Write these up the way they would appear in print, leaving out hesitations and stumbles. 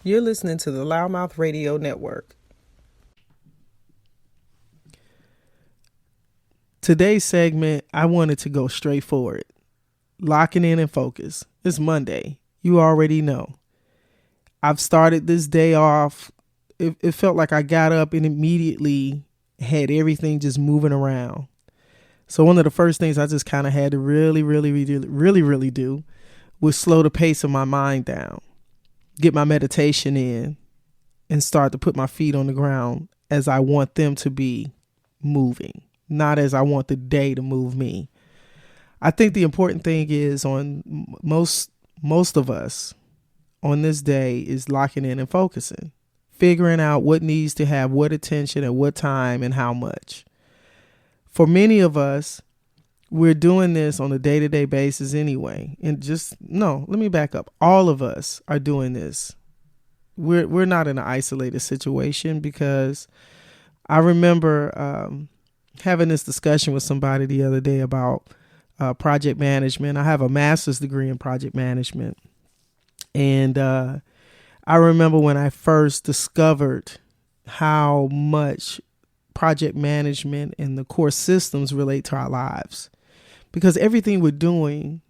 You're listening to the Loudmouth Radio Network. Today's segment, I wanted to go straight for it. Locking in and focus. It's Monday. You already know. I've started this day off. It felt like I got up and immediately had everything just moving around. So one of the first things I just kind of had to really do was slow the pace of my mind down, get my meditation in, and start to put my feet on the ground as I want them to be moving, not as I want the day to move me. I think the important thing is on most of us on this day is locking in and focusing, figuring out what needs to have what attention at what time and how much. For many of us, we're doing this on a day-to-day basis anyway. And let me back up. All of us are doing this. We're not in an isolated situation, because I remember having this discussion with somebody the other day about project management. I have a master's degree in project management. And I remember when I first discovered how much project management and the core systems relate to our lives, because everything we're doing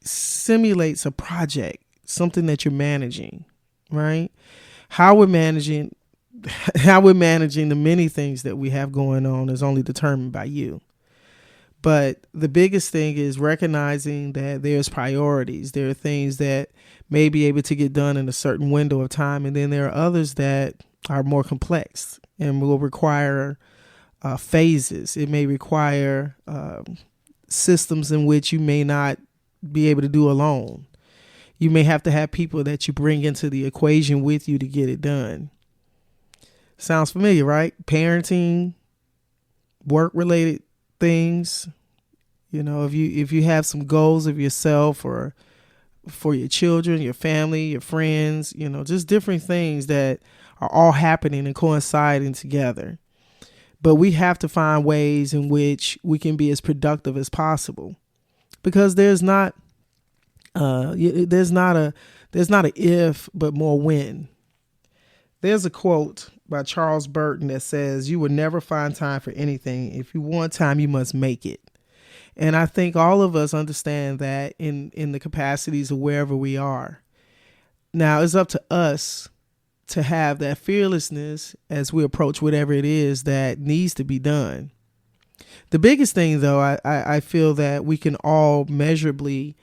simulates a project, something that you're managing, right? How we're managing the many things that we have going on is only determined by you. But the biggest thing is recognizing that there's priorities. There are things that may be able to get done in a certain window of time, and then there are others that are more complex and will require phases. It may require systems in which you may not be able to do alone. You may have to have people that you bring into the equation with you to get it done. Sounds familiar, right? Parenting, work-related things. You know, if you have some goals of yourself or for your children, your family, your friends, just different things that are all happening and coinciding together. But we have to find ways in which we can be as productive as possible, because there's not a if, but more when. There's a quote by Charles Burton that says, "You will never find time for anything. If you want time, you must make it." And I think all of us understand that in the capacities of wherever we are. Now, it's up to us to have that fearlessness as we approach whatever it is that needs to be done. The biggest thing, though, I feel that we can all measurably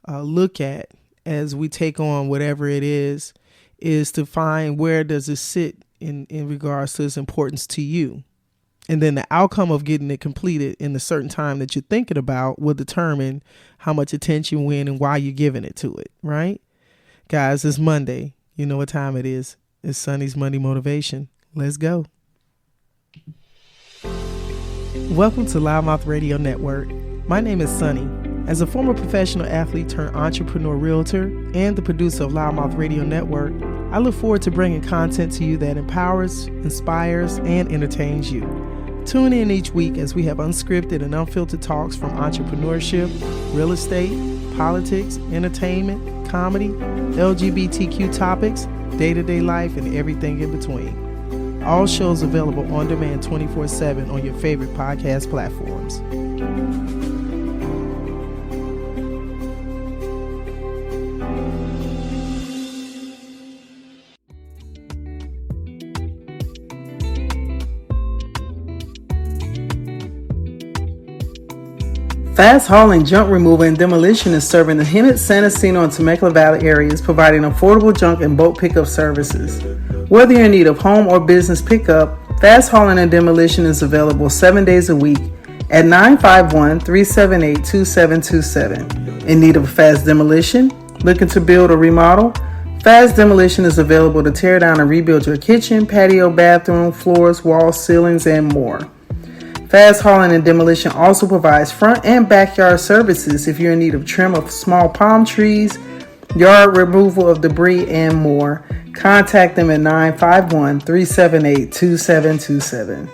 look at as we take on whatever it is to find where does it sit in regards to its importance to you. And then the outcome of getting it completed in a certain time that you're thinking about will determine how much attention, when, and why you're giving it to it, right? Guys, it's Monday. You know what time it is. It's Sonny's Monday Motivation. Let's go. Welcome to Loudmouth Radio Network. My name is Sonny. As a former professional athlete turned entrepreneur realtor and the producer of Loudmouth Radio Network, I look forward to bringing content to you that empowers, inspires, and entertains you. Tune in each week as we have unscripted and unfiltered talks from entrepreneurship, real estate, politics, entertainment, comedy, LGBTQ topics, day-to-day life, and everything in between. All shows available on demand 24/7 on your favorite podcast platforms. Fast Hauling Junk Removal and Demolition is serving the Hemet, San Jacinto, and Temecula Valley areas, providing affordable junk and bulk pickup services. Whether you're in need of home or business pickup, Fast Hauling and Demolition is available 7 days a week at 951-378-2727. In need of a fast demolition? Looking to build or remodel? Fast Demolition is available to tear down and rebuild your kitchen, patio, bathroom, floors, walls, ceilings, and more. Fast Hauling and Demolition also provides front and backyard services if you're in need of trim of small palm trees, yard removal of debris, and more. Contact them at 951-378-2727.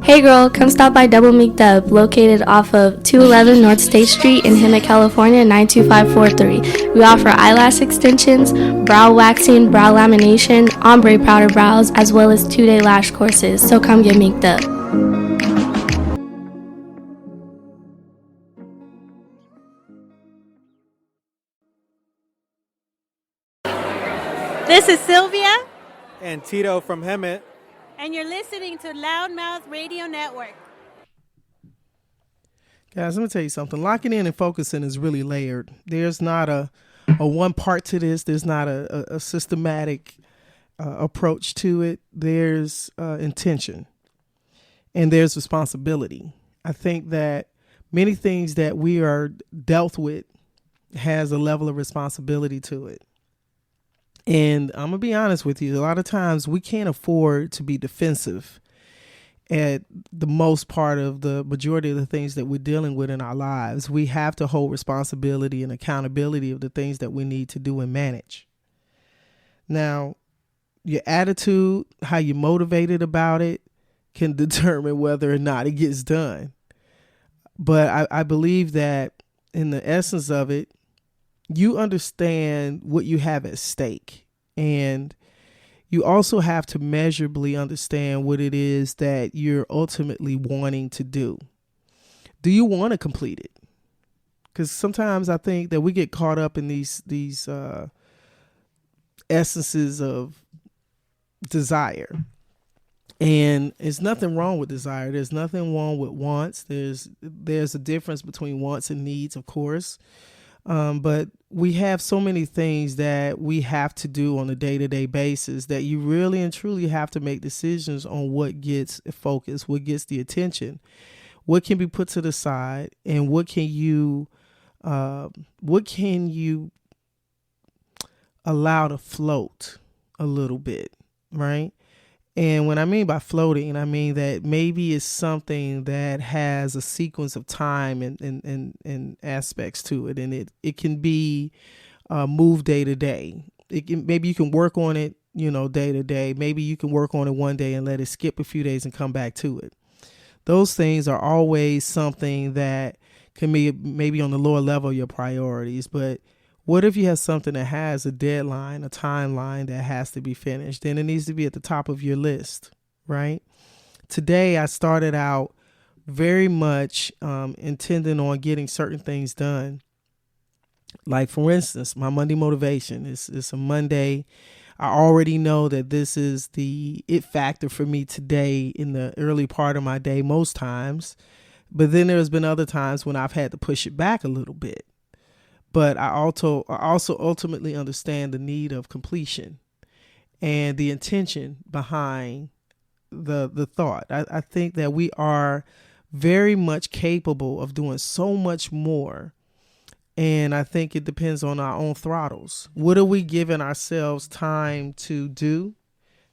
Hey girl, come stop by Double Meek Dub, located off of 211 North State Street in Hemet, California, 92543. We offer eyelash extensions, brow waxing, brow lamination, ombre powder brows, as well as 2-day lash courses, so come get meeked up. This is Sylvia, and Tito from Hemet, and you're listening to Loudmouth Radio Network. Guys, let me tell you something. Locking in and focusing is really layered. There's not a one part to this. There's not a systematic approach to it. There's intention and there's responsibility. I think that many things that we are dealt with has a level of responsibility to it. And I'm going to be honest with you. A lot of times we can't afford to be defensive at the most part of the majority of the things that we're dealing with in our lives. We have to hold responsibility and accountability of the things that we need to do and manage. Now, your attitude, how you're motivated about it, can determine whether or not it gets done. But I believe that in the essence of it, you understand what you have at stake, and you also have to measurably understand what it is that you're ultimately wanting to do. Do you want to complete it? Because sometimes I think that we get caught up in these essences of desire. And there's nothing wrong with desire. There's nothing wrong with wants. There's a difference between wants and needs, of course. But we have so many things that we have to do on a day-to-day basis that you really and truly have to make decisions on what gets focus, what gets the attention, what can be put to the side, and what can you allow to float a little bit, right? And when I mean by floating, I mean that maybe it's something that has a sequence of time and aspects to it. And it can be moved day to day. Maybe you can work on it, day to day. Maybe you can work on it one day and let it skip a few days and come back to it. Those things are always something that can be maybe on the lower level of your priorities. But what if you have something that has a deadline, a timeline that has to be finished? Then it needs to be at the top of your list, right? Today, I started out very much intending on getting certain things done. Like, for instance, my Monday motivation. It's a Monday. I already know that this is the it factor for me today in the early part of my day most times. But then there's been other times when I've had to push it back a little bit. But I also ultimately understand the need of completion and the intention behind the thought. I think that we are very much capable of doing so much more. And I think it depends on our own throttles. What are we giving ourselves time to do?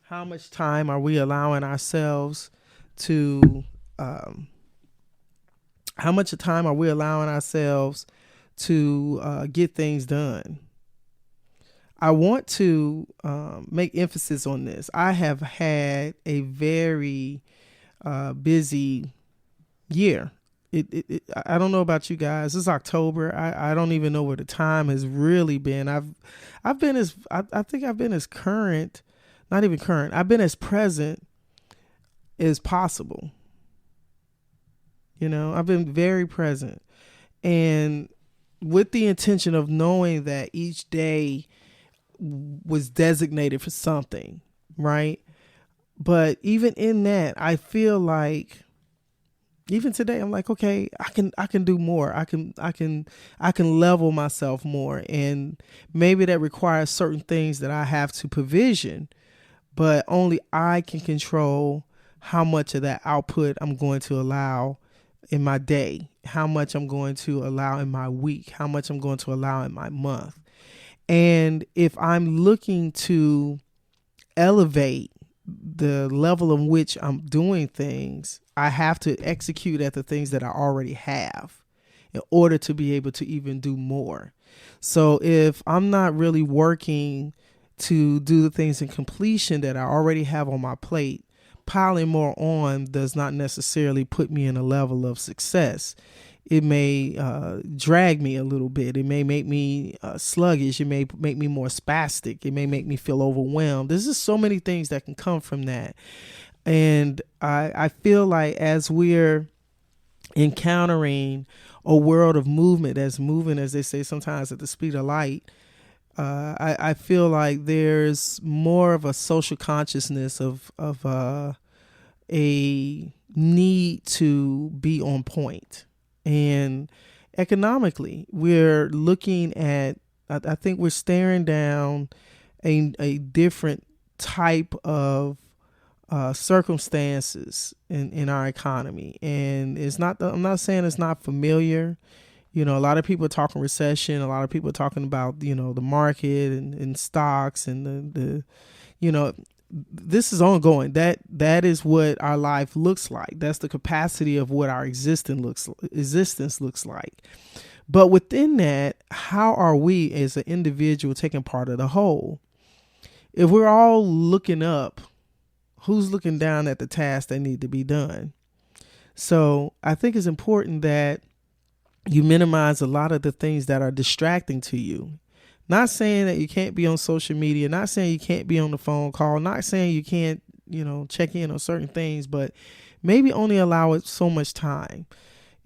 How much time are we allowing ourselves to get things done? I want to make emphasis on this. I have had a very busy year. I don't know about you guys. It's October. I don't even know where the time has really been. I've been as current, not even current. I've been as present as possible. I've been very present, and with the intention of knowing that each day was designated for something, right? But even in that, I feel like even today, I'm like, okay, I can do more. I can level myself more, and maybe that requires certain things that I have to provision, but only I can control how much of that output I'm going to allow in my day, how much I'm going to allow in my week, how much I'm going to allow in my month. And if I'm looking to elevate the level in which I'm doing things, I have to execute at the things that I already have in order to be able to even do more. So if I'm not really working to do the things in completion that I already have on my plate, piling more on does not necessarily put me in a level of success. It may drag me a little bit. It may make me sluggish. It may make me more spastic. It may make me feel overwhelmed. There's just so many things that can come from that. And I feel like as we're encountering a world of movement that's moving, as they say sometimes, at the speed of light, I feel like there's more of a social consciousness of a need to be on point. And economically, we're looking at, I think we're staring down a different type of circumstances in our economy. And it's not, I'm not saying it's not familiar. You know, a lot of people are talking recession. A lot of people are talking about, the market and stocks and the this is ongoing. That is what our life looks like. That's the capacity of what our existence looks like. But within that, how are we as an individual taking part of the whole? If we're all looking up, who's looking down at the tasks that need to be done? So I think it's important that you minimize a lot of the things that are distracting to you. Not saying that you can't be on social media, not saying you can't be on the phone call, not saying you can't, check in on certain things, but maybe only allow it so much time.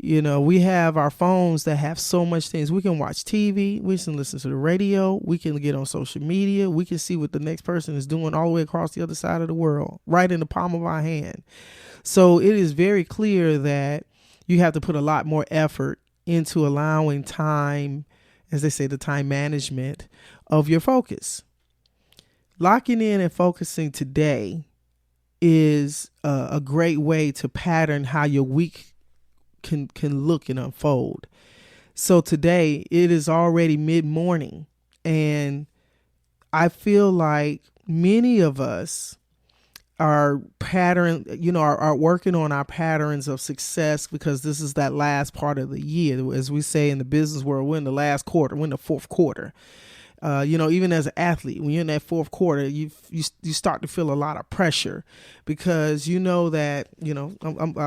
We have our phones that have so much things. We can watch TV, we can listen to the radio, we can get on social media, we can see what the next person is doing all the way across the other side of the world, right in the palm of our hand. So it is very clear that you have to put a lot more effort into allowing time, as they say, the time management of your focus. Locking in and focusing today is a great way to pattern how your week can look and unfold. So today it is already mid-morning, and I feel like many of us are are working on our patterns of success, because this is that last part of the year. As we say in the business world, we're in the last quarter, we're in the fourth quarter. Even as an athlete, when you're in that fourth quarter, you start to feel a lot of pressure, because that,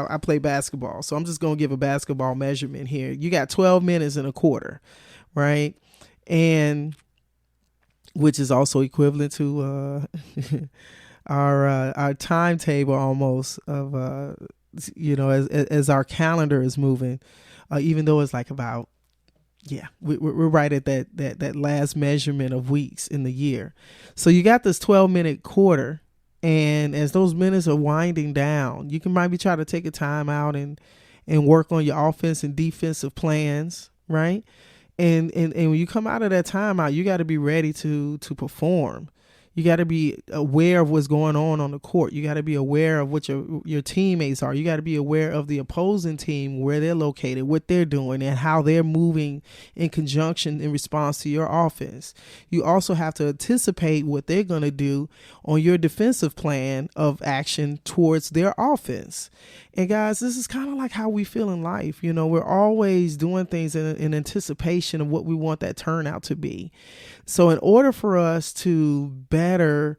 I play basketball. So I'm just going to give a basketball measurement here. You got 12 minutes in a quarter, right? And which is also equivalent to, our timetable almost of as our calendar is moving, even though it's like about we're right at that last measurement of weeks in the year. So you got this 12-minute quarter, and as those minutes are winding down, you can maybe try to take a time out and work on your offense and defensive plans, right? And when you come out of that timeout, you got to be ready to perform. You got to be aware of what's going on the court. You got to be aware of what your teammates are. You got to be aware of the opposing team, where they're located, what they're doing, and how they're moving in conjunction in response to your offense. You also have to anticipate what they're going to do on your defensive plan of action towards their offense. And guys, this is kind of like how we feel in life. We're always doing things in anticipation of what we want that turnout to be. So in order for us to better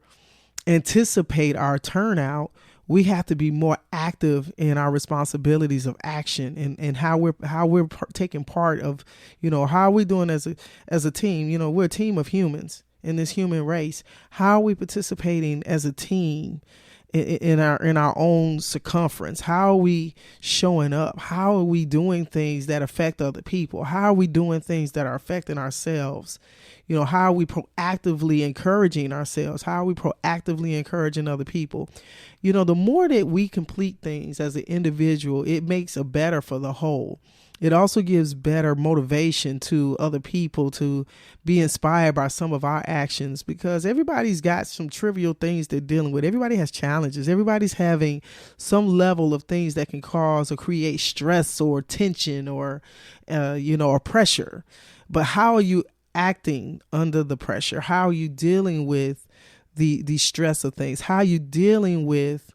anticipate our turnout, we have to be more active in our responsibilities of action and how we're taking part of, how are we doing as a team? We're a team of humans in this human race. How are we participating as a team in our own circumference? How are we showing up? How are we doing things that affect other people? How are we doing things that are affecting ourselves? How are we proactively encouraging ourselves? How are we proactively encouraging other people? The more that we complete things as an individual, it makes it better for the whole. It also gives better motivation to other people to be inspired by some of our actions, because everybody's got some trivial things they're dealing with. Everybody has challenges. Everybody's having some level of things that can cause or create stress or tension or, or pressure. But how are you acting under the pressure? How are you dealing with the stress of things? How are you dealing with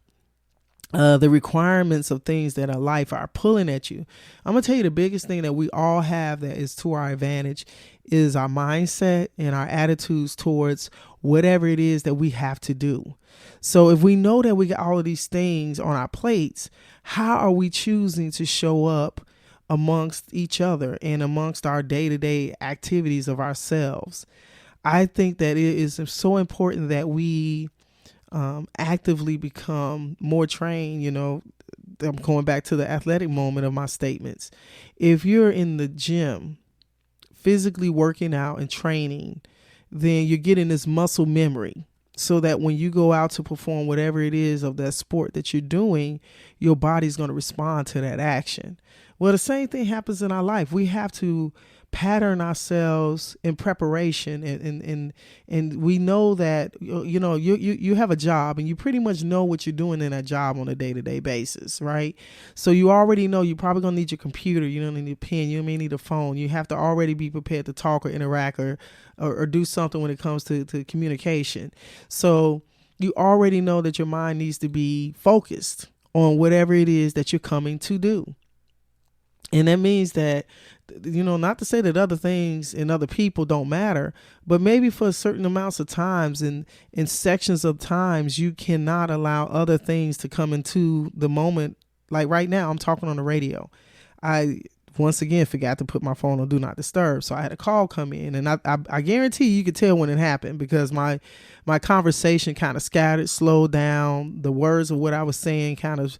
the requirements of things that are life are pulling at you. I'm going to tell you the biggest thing that we all have that is to our advantage is our mindset and our attitudes towards whatever it is that we have to do. So if we know that we got all of these things on our plates, how are we choosing to show up amongst each other and amongst our day-to-day activities of ourselves? I think that it is so important that we actively become more trained. I'm going back to the athletic moment of my statements. If you're in the gym, physically working out and training, then you're getting this muscle memory so that when you go out to perform whatever it is of that sport that you're doing, your body's going to respond to that action. Well, the same thing happens in our life. We have to pattern ourselves in preparation, and we know that you have a job and you pretty much know what you're doing in that job on a day-to-day basis, right? So you already know you're probably gonna need your computer, you don't need a pen, you may need a phone. You have to already be prepared to talk or interact or do something when it comes to communication. So you already know that your mind needs to be focused on whatever it is that you're coming to do. And that means that, not to say that other things and other people don't matter, but maybe for certain amounts of times and in sections of times, you cannot allow other things to come into the moment. Like right now, I'm talking on the radio. I, once again, forgot to put my phone on Do Not Disturb. So I had a call come in, and I guarantee you could tell when it happened because my conversation kind of scattered, slowed down. The words of what I was saying kind of,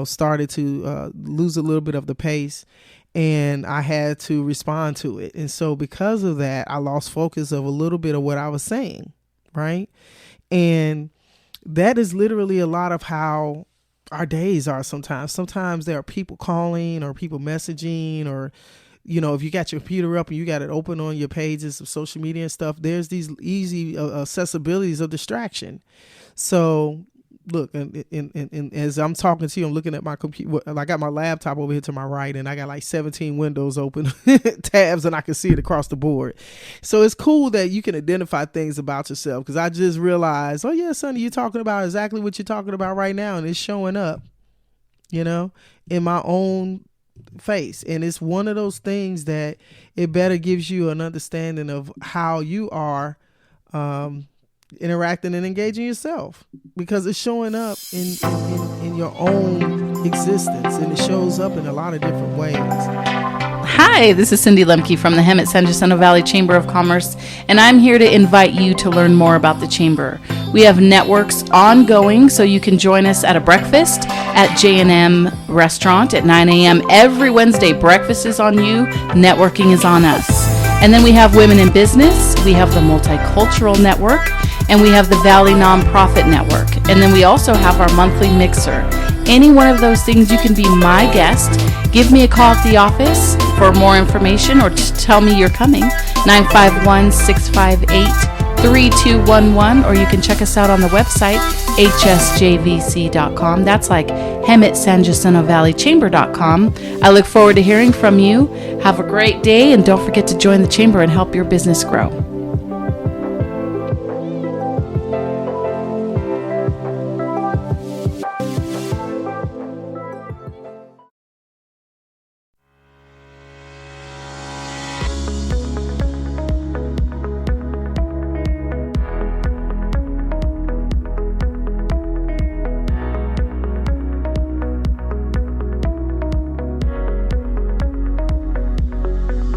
started to lose a little bit of the pace, and I had to respond to it. And so because of that, I lost focus of a little bit of what I was saying, right? And that is literally a lot of how our days are sometimes. Sometimes there are people calling or people messaging, or, if you got your computer up and you got it open on your pages of social media and stuff, there's these easy accessibilities of distraction. So look, and as I'm talking to you, I'm looking at my computer. I got my laptop over here to my right, and I got like 17 windows open, tabs, and I can see it across the board. So it's cool that you can identify things about yourself, because I just realized, oh yeah, Sonny, you're talking about exactly what you're talking about right now, and it's showing up, in my own face. And it's one of those things that it better gives you an understanding of how you are interacting and engaging yourself, because it's showing up in your own existence, and it shows up in a lot of different ways. Hi, this is Cindy Lemke from the Hemet San Jacinto Valley Chamber of Commerce, and I'm here to invite you to learn more about the Chamber. We have networks ongoing, so you can join us at a breakfast at J&M Restaurant at 9 a.m. every Wednesday. Breakfast is on you, networking is on us. And then we have Women in Business, we have the Multicultural Network, and we have the Valley Nonprofit Network. And then we also have our monthly mixer. Any one of those things, you can be my guest. Give me a call at the office for more information, or just tell me you're coming, 951-658-3211, or you can check us out on the website, hsjvc.com. That's like Hemet San Jacinto Valley Chamber.com. I look forward to hearing from you. Have a great day, and don't forget to join the Chamber and help your business grow.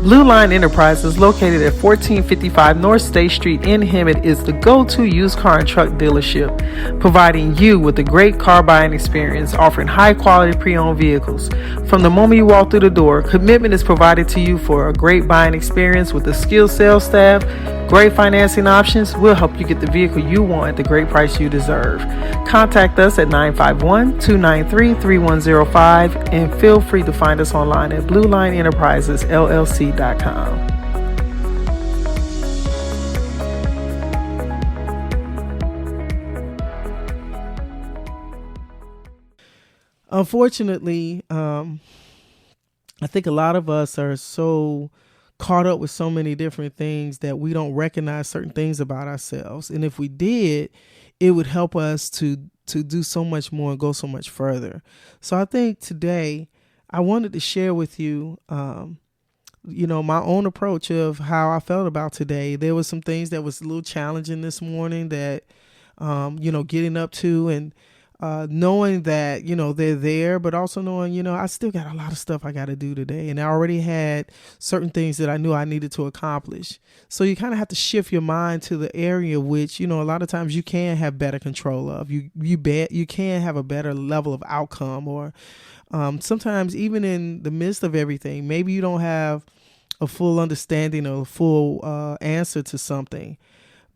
Blue Line Enterprises, located at 1455 North State Street in Hemet, is the go-to used car and truck dealership, providing you with a great car buying experience, offering high-quality pre-owned vehicles. From the moment you walk through the door, commitment is provided to you for a great buying experience with a skilled sales staff, great financing options. We'll help you get the vehicle you want at the great price you deserve. Contact us at 951-293-3105, and feel free to find us online at BlueLineEnterprisesLLC.com. Unfortunately, I think a lot of us are so caught up with so many different things that we don't recognize certain things about ourselves. And if we did, it would help us to to do so much more and go so much further. So I think today I wanted to share with you, my own approach of how I felt about today. There was some things that was a little challenging this morning that, getting up to and knowing that, they're there, but also knowing, I still got a lot of stuff I got to do today. And I already had certain things that I knew I needed to accomplish. So you kind of have to shift your mind to the area which, a lot of times you can have better control of. You can have a better level of outcome, or sometimes even in the midst of everything, maybe you don't have a full understanding or a full answer to something.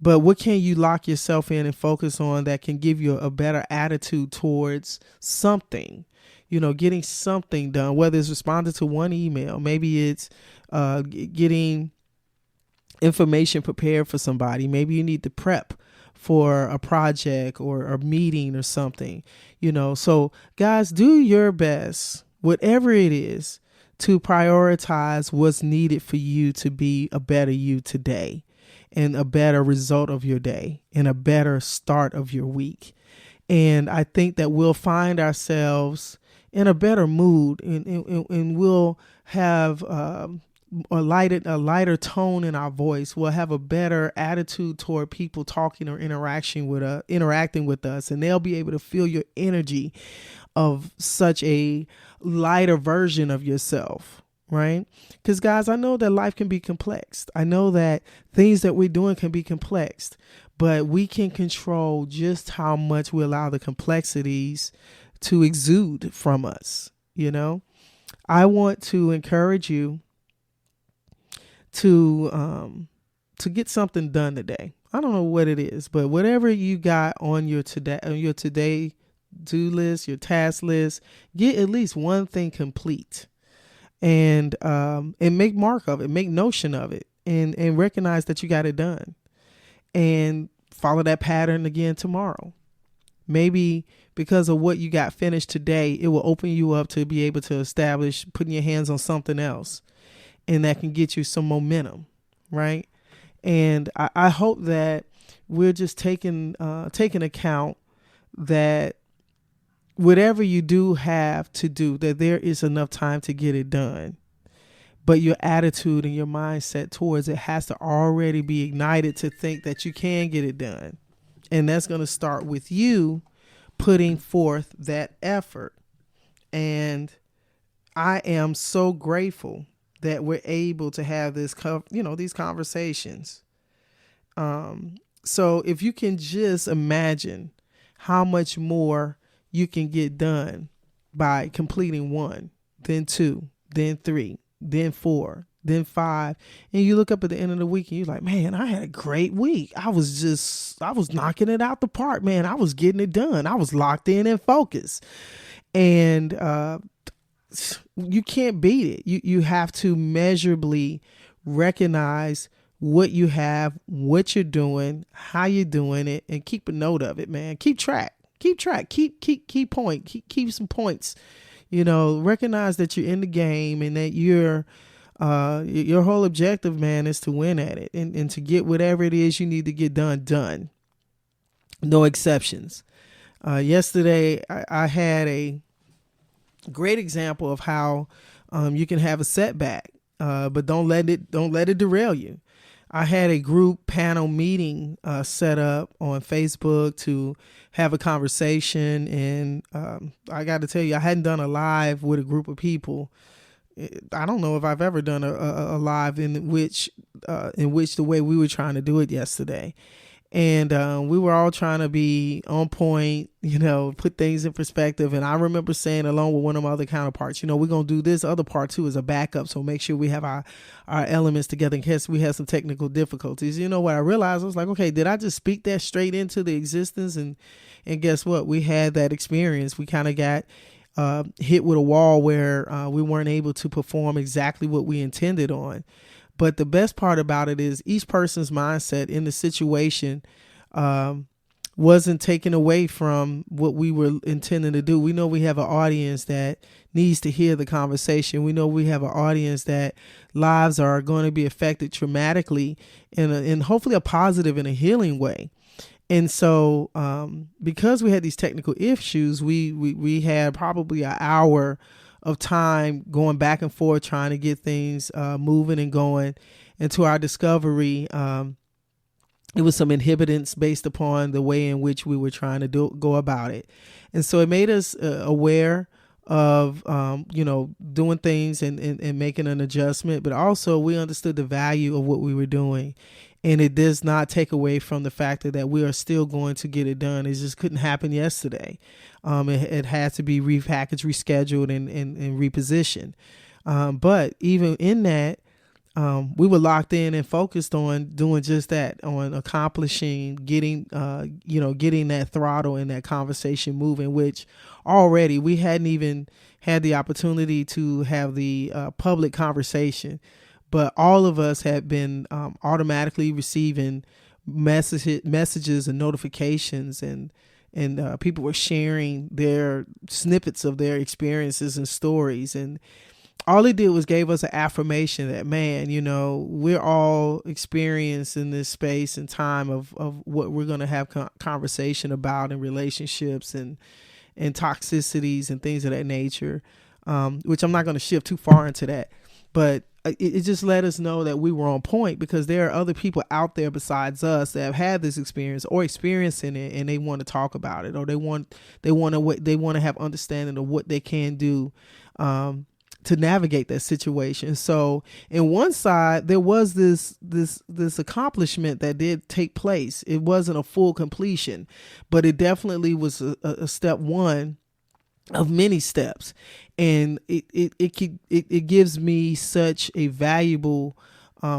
But what can you lock yourself in and focus on that can give you a better attitude towards something, getting something done, whether it's responding to one email, maybe it's getting information prepared for somebody. Maybe you need to prep for a project or a meeting or something, So guys, do your best, whatever it is, to prioritize what's needed for you to be a better you today, and a better result of your day, and a better start of your week. And I think that we'll find ourselves in a better mood, and we'll have a lighter tone in our voice. We'll have a better attitude toward people talking or interacting with us, and they'll be able to feel your energy of such a lighter version of yourself. Right? Because guys, I know that life can be complex. I know that things that we're doing can be complex, but we can control just how much we allow the complexities to exude from us. I want to encourage you to get something done today. I don't know what it is, but whatever you got on your today do list, your task list, get at least one thing complete. And make mark of it, make notion of it, and recognize that you got it done, and follow that pattern again tomorrow. Maybe because of what you got finished today, it will open you up to be able to establish putting your hands on something else, and that can get you some momentum, right? And I hope that we're just taking account that whatever you do have to do, that there is enough time to get it done. But your attitude and your mindset towards it has to already be ignited to think that you can get it done. And that's going to start with you putting forth that effort. And I am so grateful that we're able to have these conversations. So if you can just imagine how much more you can get done by completing 1, then 2, then 3, then 4, then 5. And you look up at the end of the week and you're like, man, I had a great week. I was knocking it out the park, man. I was getting it done. I was locked in and focused. And you can't beat it. You have to measurably recognize what you have, what you're doing, how you're doing it, and keep a note of it, man. Keep track, keep some points, recognize that you're in the game and that your whole objective, man, is to win at it and to get whatever it is you need to get done. No exceptions. Yesterday I had a great example of how you can have a setback, but don't let it derail you. I had a group panel meeting set up on Facebook to have a conversation, and I got to tell you, I hadn't done a live with a group of people. I don't know if I've ever done a live in which the way we were trying to do it yesterday. And we were all trying to be on point, put things in perspective. And I remember saying, along with one of my other counterparts, we're going to do this other part too as a backup. So make sure we have our elements together in case we have some technical difficulties. What I realized, I was like, okay, did I just speak that straight into the existence? And guess what? We had that experience. We kind of got hit with a wall where we weren't able to perform exactly what we intended on. But the best part about it is each person's mindset in the situation wasn't taken away from what we were intending to do. We know we have an audience that needs to hear the conversation. We know we have an audience that lives are going to be affected traumatically in hopefully a positive and a healing way. And so because we had these technical issues, we had probably an hour of time going back and forth trying to get things moving and going. And to our discovery, it was some inhibitants based upon the way in which we were trying to go about it. And so it made us aware of, doing things and making an adjustment. But also we understood the value of what we were doing. And it does not take away from the fact that we are still going to get it done. It just couldn't happen yesterday. It had to be repackaged, rescheduled, and repositioned. But even in that, we were locked in and focused on doing just that, on accomplishing, getting that throttle and that conversation moving, which already we hadn't even had the opportunity to have the public conversation. But all of us had been automatically receiving messages and notifications, and people were sharing their snippets of their experiences and stories. And all it did was gave us an affirmation that, man, we're all experiencing this space and time of what we're going to have conversation about in relationships and toxicities and things of that nature, which I'm not going to shift too far into that. But it just let us know that we were on point, because there are other people out there besides us that have had this experience or experiencing it, and they want to talk about it, or they want to have understanding of what they can do to navigate that situation. So in one side, there was this accomplishment that did take place. It wasn't a full completion, but it definitely was a step one of many steps. And it gives me such a valuable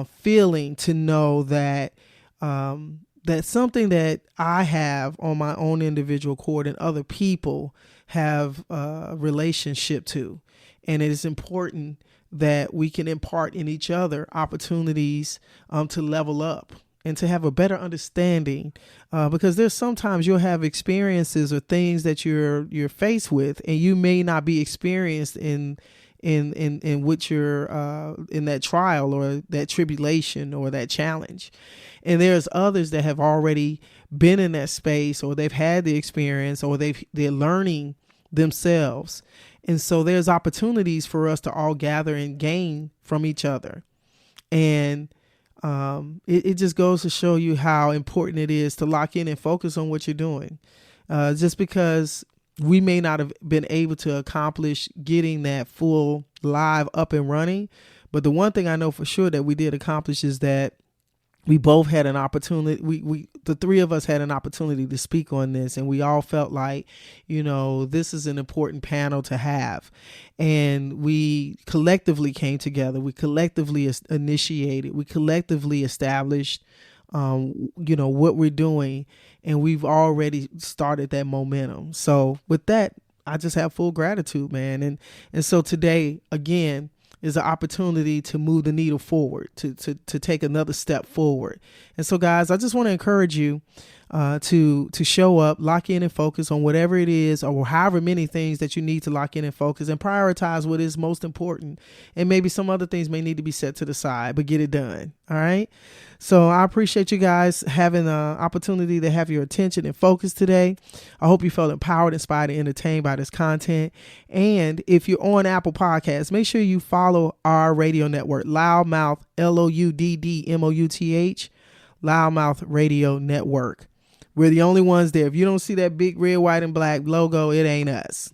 feeling to know that that's something that I have on my own individual accord and other people have a relationship to. And it is important that we can impart in each other opportunities to level up and to have a better understanding, because there's sometimes you'll have experiences or things that you're faced with, and you may not be experienced in which you're in that trial or that tribulation or that challenge. And there's others that have already been in that space, or they've had the experience, or they're learning themselves. And so there's opportunities for us to all gather and gain from each other. And it just goes to show you how important it is to lock in and focus on what you're doing. Just because we may not have been able to accomplish getting that full live up and running, but the one thing I know for sure that we did accomplish is that we both had an opportunity. The three of us had an opportunity to speak on this, and we all felt like, this is an important panel to have. And we collectively came together. We collectively initiated. We collectively established, what we're doing, and we've already started that momentum. So with that, I just have full gratitude, man. And so today, again, is an opportunity to move the needle forward, to take another step forward. And so, guys, I just want to encourage you to show up, lock in and focus on whatever it is, or however many things that you need to lock in and focus, and prioritize what is most important. And maybe some other things may need to be set to the side, but get it done. All right. So I appreciate you guys having the opportunity to have your attention and focus today. I hope you felt empowered, inspired, and entertained by this content. And if you're on Apple Podcasts, make sure you follow our radio network, Loudmouth, LOUDDMOUTH, Loudmouth Radio Network. We're the only ones there. If you don't see that big red, white, and black logo, it ain't us.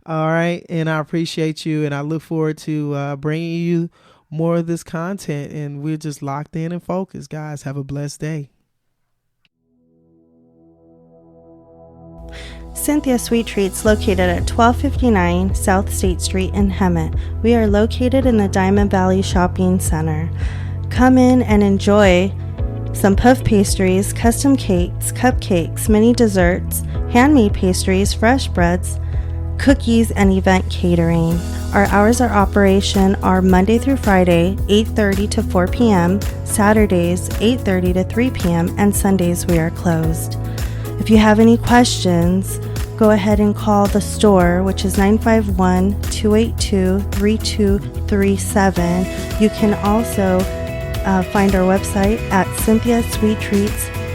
All right. And I appreciate you, and I look forward to bringing you more of this content, and we're just locked in and focused. Guys, have a blessed day. Cynthia Sweet Treats, located at 1259 South State Street in Hemet. We are located in the Diamond Valley Shopping Center. Come in and enjoy some puff pastries, custom cakes, cupcakes, mini desserts, handmade pastries, fresh breads, cookies, and event catering. Our hours of operation are Monday through Friday, 8:30 to 4 p.m., Saturdays, 8:30 to 3 p.m., and Sundays we are closed. If you have any questions, go ahead and call the store, which is 951-282-3237. You can also find our website at cynthiasweettreats.com.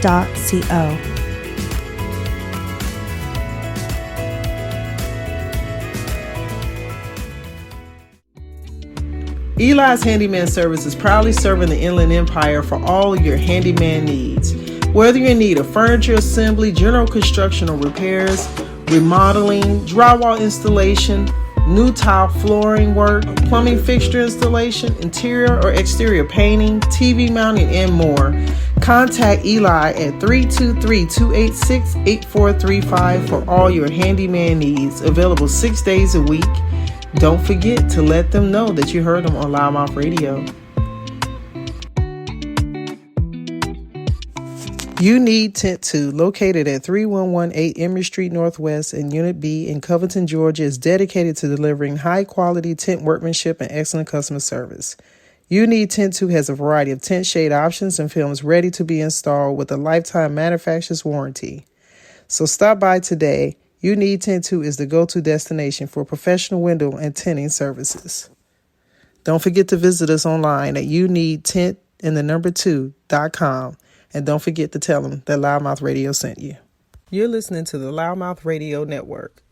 Eli's Handyman Service is proudly serving the Inland Empire for all of your handyman needs. Whether you're in need of furniture assembly, general construction or repairs, remodeling, drywall installation, new tile flooring work, plumbing fixture installation, interior or exterior painting, TV mounting, and more, contact Eli at 323-286-8435 for all your handyman needs, available 6 days a week. Don't forget to let them know that you heard them on Loudmouth Radio. You Need Tent 2, located at 3118 Emory Street Northwest in Unit B in Covington, Georgia, is dedicated to delivering high-quality tent workmanship and excellent customer service. You Need Tent 2 has a variety of tent shade options and films ready to be installed with a lifetime manufacturer's warranty. So stop by today. You Need Tent 2 is the go-to destination for professional window and tinting services. Don't forget to visit us online at youneedtent2.com. And don't forget to tell them that Loudmouth Radio sent you. You're listening to the Loudmouth Radio Network.